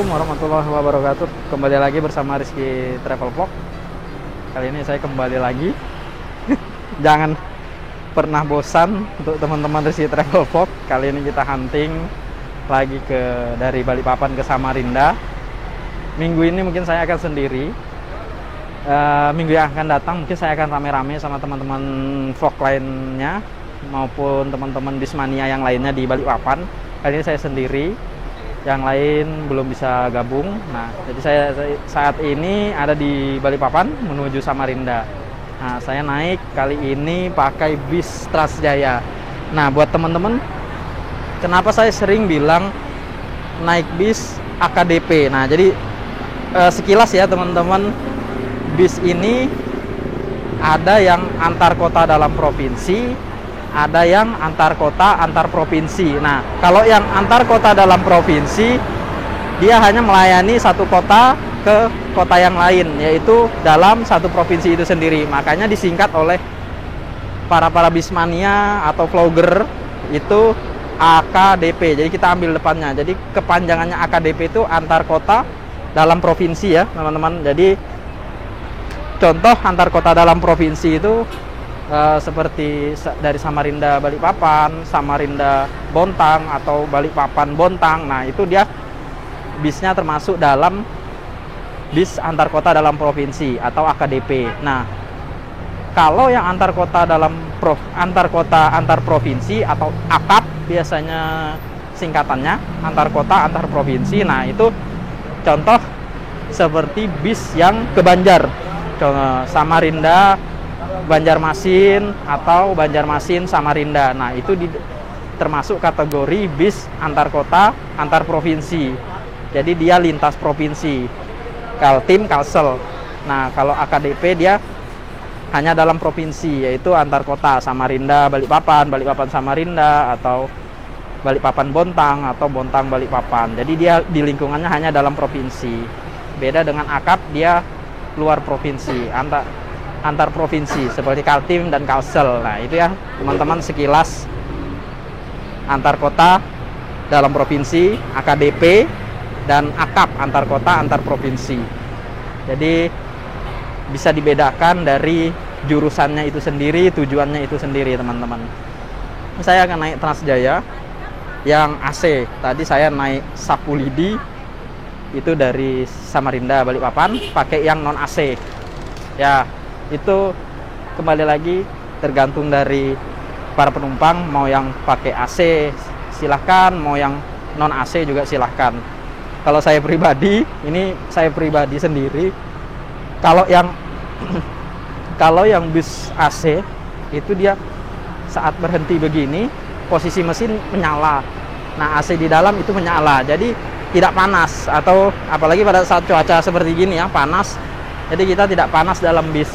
Assalamualaikum warahmatullahi wabarakatuh. Kembali lagi bersama Rizky Travel Vlog. Kali ini saya kembali lagi. Jangan pernah bosan untuk teman-teman Rizky Travel Vlog. Kali ini kita hunting lagi dari Balikpapan ke Samarinda. Minggu ini mungkin saya akan sendiri. Minggu yang akan datang mungkin saya akan rame-rame sama teman-teman vlog lainnya maupun teman-teman Bismania yang lainnya di Balikpapan. Kali ini saya sendiri, yang lain belum bisa gabung. Nah, jadi saya saat ini ada di Balikpapan menuju Samarinda. Nah, saya naik kali ini pakai bis Transjaya. Nah, buat teman-teman, kenapa saya sering bilang naik bis AKDP? Nah, jadi sekilas ya teman-teman, bis ini ada yang antar kota dalam provinsi, ada yang antar kota antar provinsi. Nah, kalau yang antar kota dalam provinsi, dia hanya melayani satu kota ke kota yang lain, yaitu dalam satu provinsi itu sendiri. Makanya disingkat oleh para Bismania atau vlogger itu AKDP. Jadi kita ambil depannya. Jadi kepanjangannya AKDP itu antar kota dalam provinsi ya, teman-teman. Jadi contoh antar kota dalam provinsi itu seperti dari Samarinda Balikpapan, Samarinda Bontang, atau Balikpapan Bontang. Nah, itu dia bisnya termasuk dalam bis antar kota dalam provinsi atau AKDP. Nah, kalau yang antar kota antar provinsi atau AKAP biasanya singkatannya, antar kota antar provinsi. Nah, itu contoh seperti bis yang ke Banjar, Samarinda Banjarmasin atau Banjarmasin Samarinda. Nah, itu termasuk kategori bis antar kota antar provinsi. Jadi dia lintas provinsi, Kaltim, Kalsel. Nah, kalau AKDP dia hanya dalam provinsi, yaitu antar kota, Samarinda Balikpapan, Balikpapan Samarinda, atau Balikpapan Bontang, atau Bontang Balikpapan. Jadi dia di lingkungannya hanya dalam provinsi. Beda dengan AKAP, dia luar provinsi, antar provinsi seperti Kaltim dan Kalsel. Nah, itu ya teman-teman sekilas antar kota dalam provinsi, AKDP, dan AKAP antar kota antar provinsi. Jadi bisa dibedakan dari jurusannya itu sendiri, tujuannya itu sendiri, teman-teman. Saya akan naik Transjaya yang AC. Tadi saya naik Sapulidi itu dari Samarinda Balikpapan pakai yang non AC. Ya, itu kembali lagi tergantung dari para penumpang, mau yang pakai AC silahkan, mau yang non AC juga silahkan. Kalau saya pribadi, ini saya pribadi sendiri, kalau yang bis AC itu dia saat berhenti begini posisi mesin menyala. Nah, AC di dalam itu menyala, jadi tidak panas, atau apalagi pada saat cuaca seperti gini ya, panas. Jadi kita tidak panas dalam bis.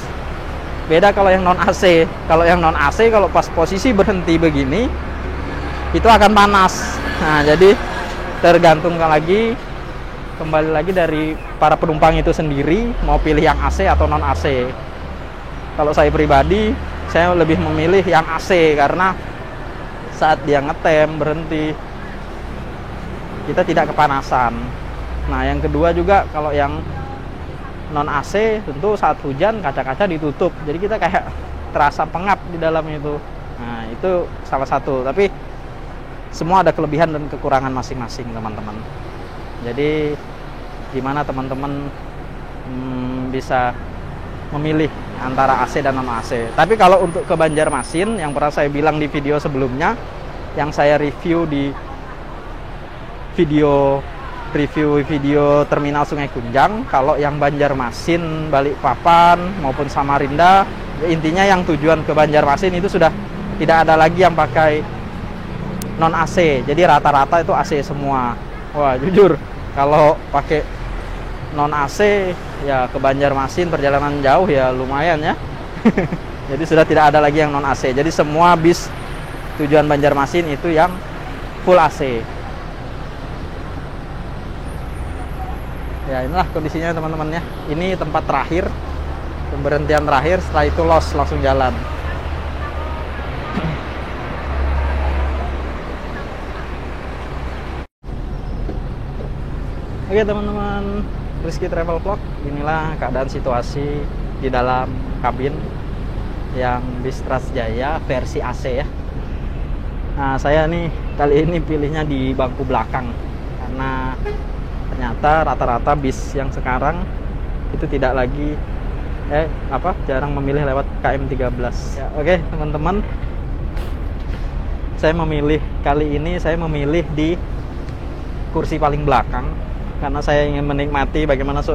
Beda kalau yang non AC. Kalau yang non AC, kalau pas posisi berhenti begini, itu akan panas. Nah, jadi tergantung kembali lagi dari para penumpang itu sendiri, mau pilih yang AC atau non AC. Kalau saya pribadi, saya lebih memilih yang AC karena saat dia ngetem berhenti, kita tidak kepanasan. Nah, yang kedua juga kalau yang non AC tentu saat hujan kaca-kaca ditutup, jadi kita kayak terasa pengap di dalam itu. Nah, itu salah satu, tapi semua ada kelebihan dan kekurangan masing-masing, teman-teman. Jadi gimana teman-teman bisa memilih antara AC dan non AC. Tapi kalau untuk ke Banjarmasin, yang pernah saya bilang di video sebelumnya, yang saya review di video terminal Sungai Kunjang, kalau yang Banjarmasin, Balikpapan maupun Samarinda, ya intinya yang tujuan ke Banjarmasin itu sudah tidak ada lagi yang pakai non AC. Jadi rata-rata itu AC semua. Wah, jujur kalau pakai non AC ya ke Banjarmasin perjalanan jauh ya lumayan ya. Jadi sudah tidak ada lagi yang non AC. Jadi semua bis tujuan Banjarmasin itu yang full AC. Ya, inilah kondisinya teman-teman ya. Ini tempat terakhir, pemberhentian terakhir, setelah itu los langsung jalan. Oke teman-teman, Rizky Travel Vlog, inilah keadaan situasi di dalam kabin yang bis Transjaya versi AC ya. Nah, saya nih kali ini pilihnya di bangku belakang karena ternyata rata-rata bis yang sekarang itu tidak lagi jarang memilih lewat KM13 ya. Oke teman-teman, kali ini saya memilih di kursi paling belakang karena saya ingin menikmati bagaimana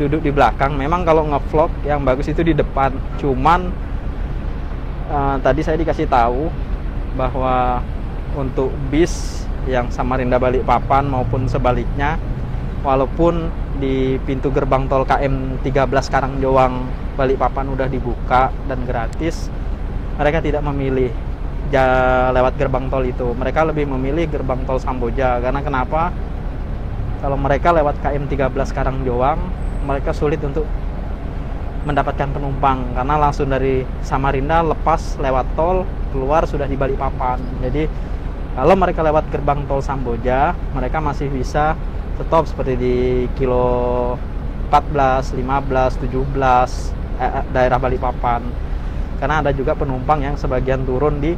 duduk di belakang. Memang kalau ngevlog yang bagus itu di depan, cuman tadi saya dikasih tahu bahwa untuk bis yang Samarinda Balikpapan maupun sebaliknya, walaupun di pintu gerbang tol KM13 Karangjoang Balikpapan udah dibuka dan gratis, mereka tidak memilih lewat gerbang tol itu. Mereka lebih memilih gerbang tol Samboja. Karena kenapa? Kalau mereka lewat KM13 Karangjoang, mereka sulit untuk mendapatkan penumpang karena langsung dari Samarinda lepas lewat tol keluar sudah di Balikpapan. Jadi kalau mereka lewat gerbang tol Samboja, mereka masih bisa stop seperti di kilo 14, 15, 17 daerah Balikpapan. Karena ada juga penumpang yang sebagian turun di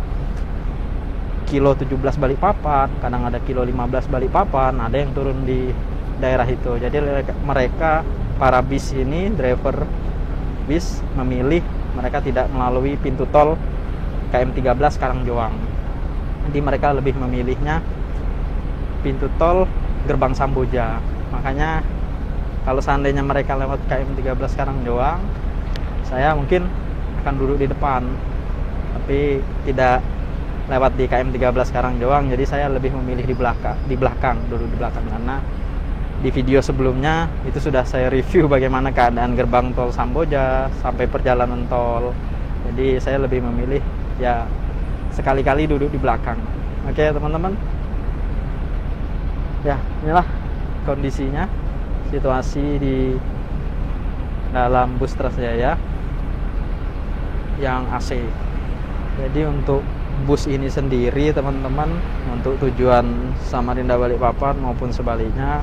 kilo 17 Balikpapan, kadang ada kilo 15 Balikpapan, ada yang turun di daerah itu. Jadi mereka para bis ini, driver bis memilih mereka tidak melalui pintu tol KM13 Karangjoang. Jadi mereka lebih memilihnya pintu tol gerbang Samboja. Makanya kalau seandainya mereka lewat KM13 Karangjoang, saya mungkin akan duduk di depan, tapi tidak lewat di KM13 Karangjoang. Jadi saya lebih memilih di belakang, duduk di belakang, karena di video sebelumnya itu sudah saya review bagaimana keadaan gerbang tol Samboja sampai perjalanan tol. Jadi saya lebih memilih ya sekali-kali duduk di belakang. Oke teman-teman, ya inilah kondisinya, situasi di dalam bus Transjaya yang AC. Jadi untuk bus ini sendiri teman-teman, untuk tujuan Samarinda Balikpapan maupun sebaliknya,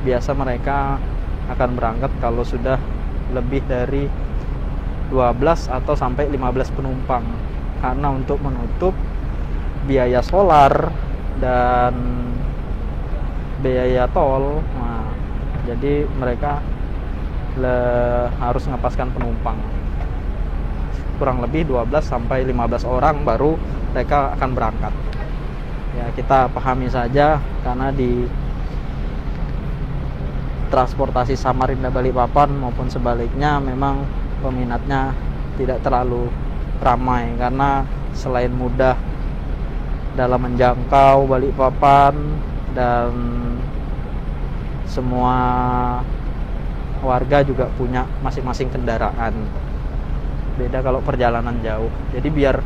biasa mereka akan berangkat kalau sudah lebih dari 12 atau sampai 15 penumpang, karena untuk menutup biaya solar dan biaya tol. Nah, jadi mereka harus ngepaskan penumpang kurang lebih 12 sampai 15 orang baru mereka akan berangkat. Ya, kita pahami saja karena di transportasi Samarinda Balikpapan maupun sebaliknya memang peminatnya tidak terlalu ramai, karena selain mudah dalam menjangkau Balikpapan dan semua warga juga punya masing-masing kendaraan. Beda kalau perjalanan jauh. Jadi biar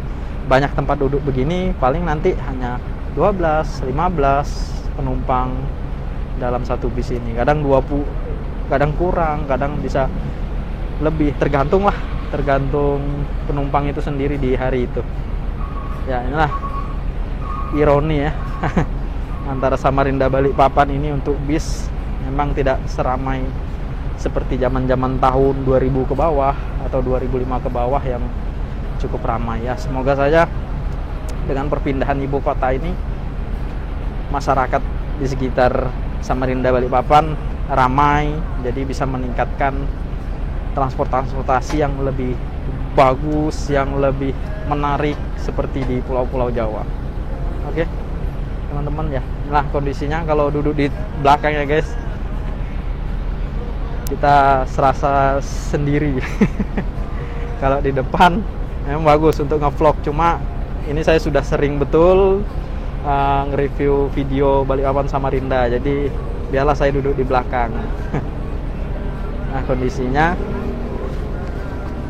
banyak tempat duduk begini, paling nanti hanya 12, 15 penumpang dalam satu bis ini. Kadang 20, kadang kurang, kadang bisa lebih, tergantung penumpang itu sendiri di hari itu. Ya inilah ironi ya antara Samarinda Balikpapan ini untuk bis memang tidak seramai seperti zaman-zaman tahun 2000 ke bawah atau 2005 ke bawah yang cukup ramai ya. Semoga saja dengan perpindahan ibu kota ini masyarakat di sekitar Samarinda Balikpapan ramai, jadi bisa meningkatkan transportasi yang lebih bagus, yang lebih menarik seperti di pulau-pulau Jawa. Oke teman-teman, ya inilah kondisinya kalau duduk di belakang ya guys, kita serasa sendiri. Kalau di depan memang bagus untuk ngevlog, cuma ini saya sudah sering betul nge-review video Balikpapan Samarinda, jadi biarlah saya duduk di belakang. Nah kondisinya,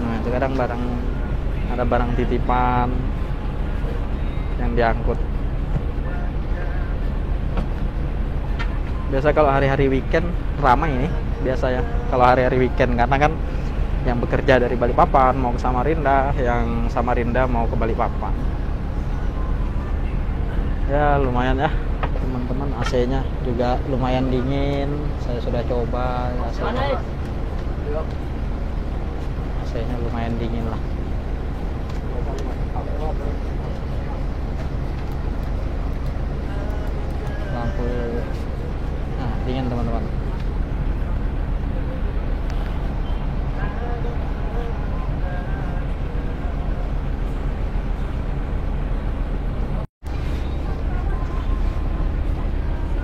nah itu kadang ada barang titipan yang diangkut. Biasa kalau hari-hari weekend ramai ini biasa ya, kalau hari-hari weekend, karena kan yang bekerja dari Balikpapan mau ke Samarinda, yang Samarinda mau ke Balikpapan. Ya lumayan ya teman-teman. AC-nya juga lumayan dingin, saya sudah coba AC-nya lumayan dingin lah. Lampu dingin teman-teman.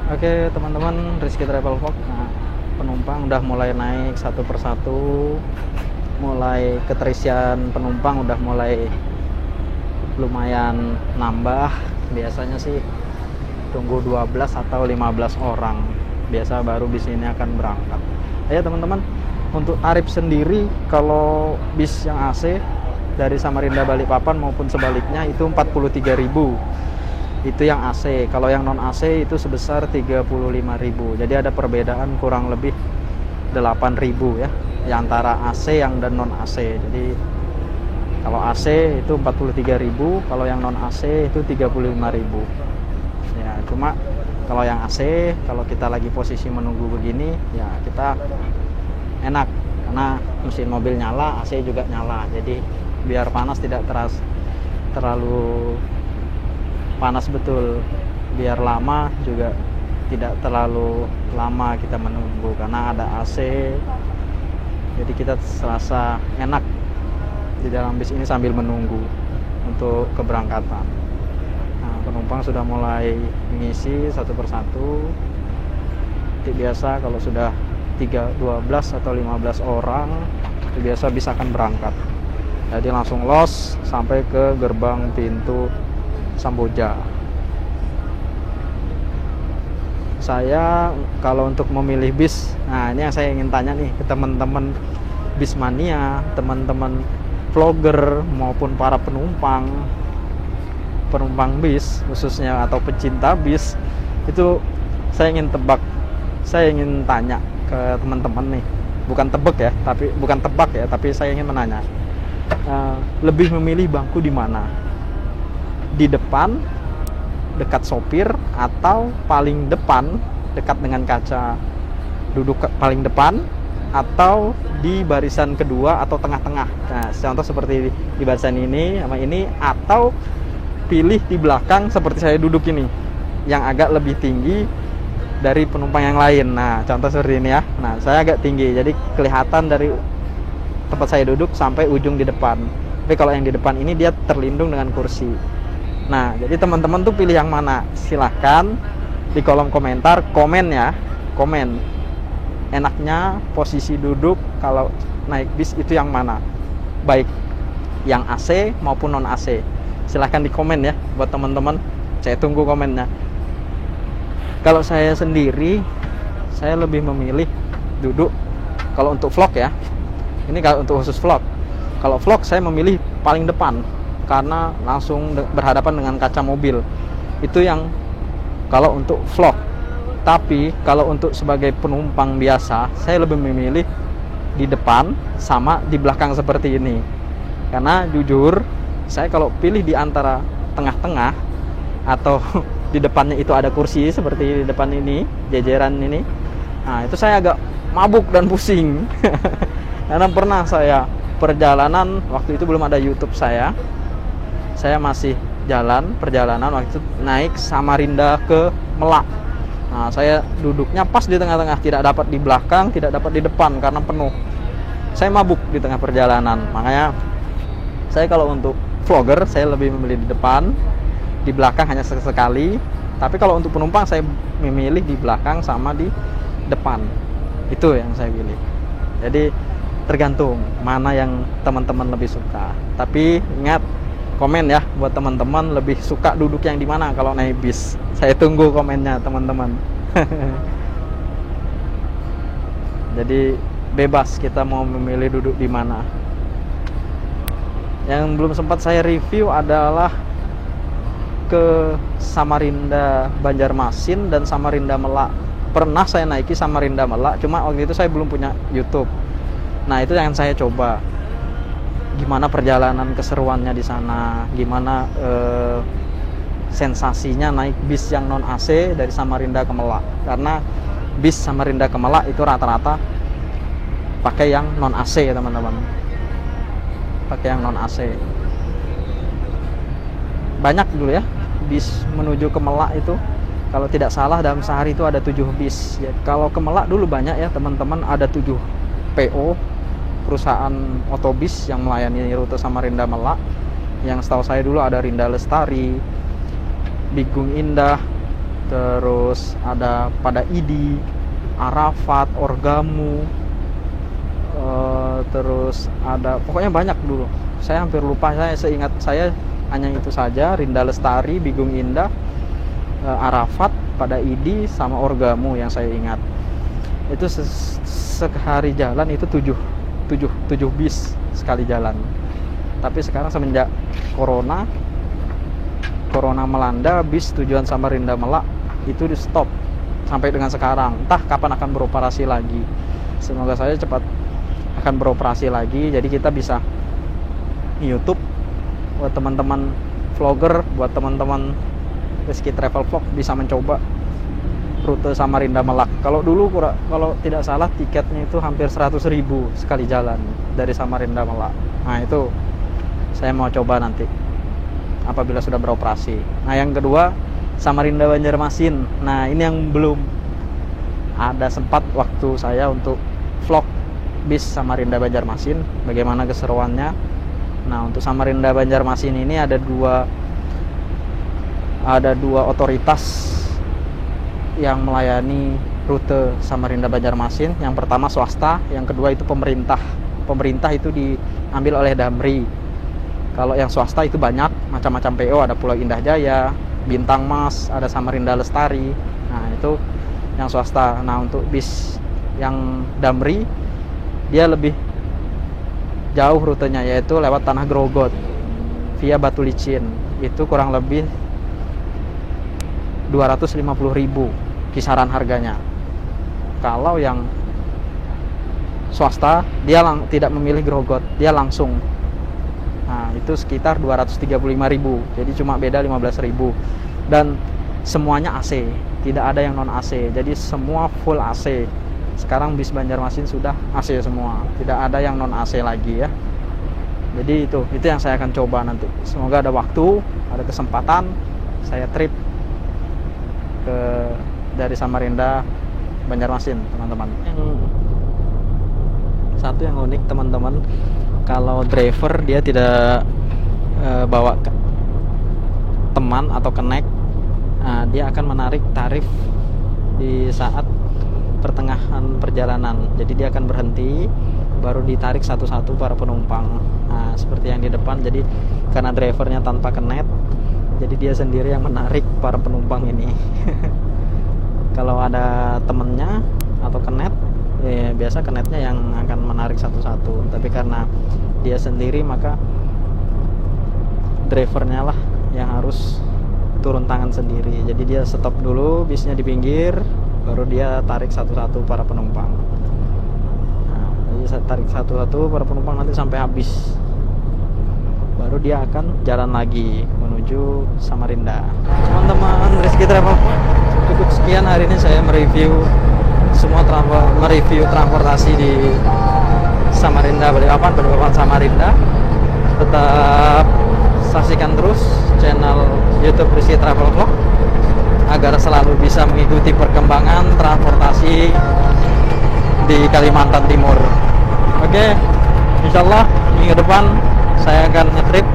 Oke teman-teman, Rizky Travel Vlog. Penumpang udah mulai naik satu persatu, mulai keterisian penumpang udah mulai lumayan nambah. Biasanya sih tunggu 12 atau 15 orang biasa baru bis ini akan berangkat. Ya teman-teman, untuk tarif sendiri kalau bis yang AC dari Samarinda Balikpapan maupun sebaliknya itu 43.000. Itu yang AC. Kalau yang non AC itu sebesar 35.000. Jadi ada perbedaan kurang lebih 8.000 ya, antara AC yang dan non AC. Jadi kalau AC itu 43.000, kalau yang non AC itu 35.000. Ya, cuma kalau yang AC, kalau kita lagi posisi menunggu begini, ya kita enak karena mesin mobil nyala, AC juga nyala. Jadi biar panas tidak terlalu panas betul, biar lama juga tidak terlalu lama kita menunggu karena ada AC. Jadi kita serasa enak di dalam bis ini sambil menunggu untuk keberangkatan. Nah, penumpang sudah mulai mengisi satu persatu. Seperti biasa kalau sudah 12 atau 15 orang itu biasa bis akan berangkat. Jadi langsung los sampai ke gerbang pintu Samboja. Saya kalau untuk memilih bis, nah ini yang saya ingin tanya nih ke teman-teman Bismania, teman-teman vlogger maupun para penumpang bis khususnya atau pecinta bis, itu saya ingin tanya ke teman-teman nih, bukan tebak ya, tapi saya ingin menanya, lebih memilih bangku di mana? Di depan dekat sopir atau paling depan dekat dengan kaca duduk paling depan, atau di barisan kedua atau tengah-tengah? Nah, contoh seperti di barisan ini sama ini, atau pilih di belakang seperti saya duduk ini yang agak lebih tinggi dari penumpang yang lain. Nah, contoh seperti ini ya. Nah, saya agak tinggi jadi kelihatan dari tempat saya duduk sampai ujung di depan. Tapi kalau yang di depan ini dia terlindung dengan kursi. Nah, jadi teman-teman tuh pilih yang mana? Silahkan di kolom komentar, komen ya, komen. Enaknya posisi duduk kalau naik bis itu yang mana? Baik yang AC maupun non AC. Silahkan di komen ya buat teman-teman. Saya tunggu komennya. Kalau saya sendiri, saya lebih memilih duduk kalau untuk vlog ya. Ini kalau untuk khusus vlog. Kalau vlog saya memilih paling depan, karena langsung berhadapan dengan kaca mobil. Itu yang kalau untuk vlog. Tapi kalau untuk sebagai penumpang biasa, saya lebih memilih di depan sama di belakang seperti ini. Karena jujur, saya kalau pilih di antara tengah-tengah atau di depannya itu ada kursi seperti di depan ini, jejeran ini, nah itu saya agak mabuk dan pusing. Karena pernah saya perjalanan, waktu itu belum ada YouTube saya masih perjalanan waktu itu naik Samarinda ke Melak. Nah, saya duduknya pas di tengah-tengah, tidak dapat di belakang, tidak dapat di depan karena penuh. Saya mabuk di tengah perjalanan. Makanya saya kalau untuk vlogger saya lebih memilih di depan, di belakang hanya sekali. Tapi kalau untuk penumpang saya memilih di belakang sama di depan. Itu yang saya pilih. Jadi tergantung mana yang teman-teman lebih suka. Tapi ingat, komen ya buat teman-teman lebih suka duduk yang di mana kalau naik bis. Saya tunggu komennya teman-teman. Jadi bebas kita mau memilih duduk di mana. Yang belum sempat saya review adalah ke Samarinda Banjarmasin dan Samarinda Melak. Pernah saya naiki Samarinda Melak, cuma waktu itu saya belum punya YouTube. Nah, itu yang saya coba. Gimana perjalanan keseruannya di sana, gimana sensasinya naik bis yang non AC dari Samarinda ke Melak, karena bis Samarinda ke Melak itu rata-rata pakai yang non AC ya teman-teman, pakai yang non AC. Banyak dulu ya bis menuju ke Melak itu, kalau tidak salah dalam sehari itu ada 7 bis ya. Kalau ke Melak dulu banyak ya teman-teman, ada 7 PO, perusahaan otobis yang melayani rute Samarinda Melak. Yang setahu saya dulu ada Rinda Lestari, Bigung Indah, terus ada pada Idi, Arafat, Orgamu, terus ada, pokoknya banyak dulu. Saya hampir lupa, saya seingat saya hanya itu saja, Rinda Lestari, Bigung Indah, Arafat, pada Idi, sama Orgamu yang saya ingat. Itu sehari jalan itu 7 bis sekali jalan. Tapi sekarang semenjak corona melanda, bis tujuan Samarinda Melak itu di stop sampai dengan sekarang. Entah kapan akan beroperasi lagi. Semoga saya cepat akan beroperasi lagi, jadi kita bisa YouTube buat teman-teman vlogger, buat teman-teman Rizky Travel Vlog bisa mencoba rute Samarinda Melak. Kalau dulu kalau tidak salah tiketnya itu hampir 100.000 sekali jalan dari Samarinda Melak. Nah itu saya mau coba nanti apabila sudah beroperasi. Nah yang kedua, Samarinda Banjarmasin. Nah ini yang belum ada sempat waktu saya untuk vlog bis Samarinda Banjarmasin, bagaimana keseruannya. Nah untuk Samarinda Banjarmasin ini ada dua otoritas yang melayani rute Samarinda Banjarmasin. Yang pertama swasta, yang kedua itu pemerintah. Pemerintah itu diambil oleh Damri. Kalau yang swasta itu banyak macam-macam PO, ada Pulau Indah Jaya, Bintang Mas, ada Samarinda Lestari. Nah itu yang swasta. Nah untuk bis yang Damri, dia lebih jauh rutenya, yaitu lewat Tanah Grogot via Batu Licin. Itu kurang lebih 250.000 kisaran harganya. Kalau yang swasta, dia tidak memilih Grogot, dia langsung. Nah itu sekitar 235.000, jadi cuma beda 15.000. Dan semuanya AC, tidak ada yang non AC, jadi semua full AC. Sekarang bis Banjarmasin sudah AC semua, tidak ada yang non AC lagi ya. Jadi itu yang saya akan coba nanti. Semoga ada waktu, ada kesempatan, saya trip dari Samarinda Banjarmasin teman-teman. Satu yang unik teman-teman, kalau driver dia tidak bawa teman atau connect, dia akan menarik tarif di saat pertengahan perjalanan. Jadi dia akan berhenti, baru ditarik satu-satu para penumpang. Nah seperti yang di depan, jadi karena drivernya tanpa connect, jadi dia sendiri yang menarik para penumpang ini. Kalau ada temennya atau connect, ya biasa connectnya yang akan menarik satu-satu. Tapi karena dia sendiri, maka drivernya lah yang harus turun tangan sendiri. Jadi dia stop dulu, bisnya di pinggir, baru dia tarik satu-satu para penumpang. Nah, jadi saya tarik satu-satu para penumpang nanti sampai habis, baru dia akan jalan lagi menuju Samarinda. Teman-teman Rizky Travel, cukup sekian hari ini saya mereview transportasi di Samarinda, Balikpapan Samarinda. Tetap saksikan terus channel YouTube Rizky Travel Vlog agar selalu bisa mengikuti perkembangan transportasi di Kalimantan Timur. Oke, insyaallah minggu depan saya akan ngetrip.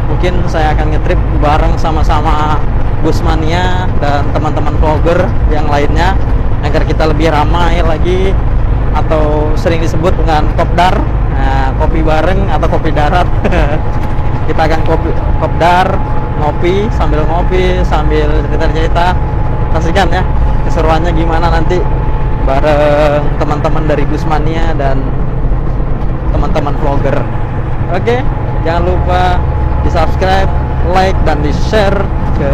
Mungkin saya akan ngetrip bareng sama-sama Busmania dan teman-teman vlogger yang lainnya, agar kita lebih ramai lagi, atau sering disebut dengan kopdar. Nah, kopi bareng atau kopi darat. Kita akan kopdar, ngopi sambil cerita-cerita. Saksikan ya keseruannya gimana nanti bareng teman-teman dari Busmania dan teman-teman vlogger. Oke, jangan lupa di subscribe, like, dan di share ke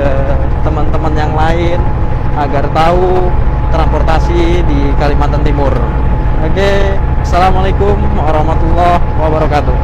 teman-teman yang lain agar tahu transportasi di Kalimantan Timur. Oke, assalamualaikum warahmatullahi wabarakatuh.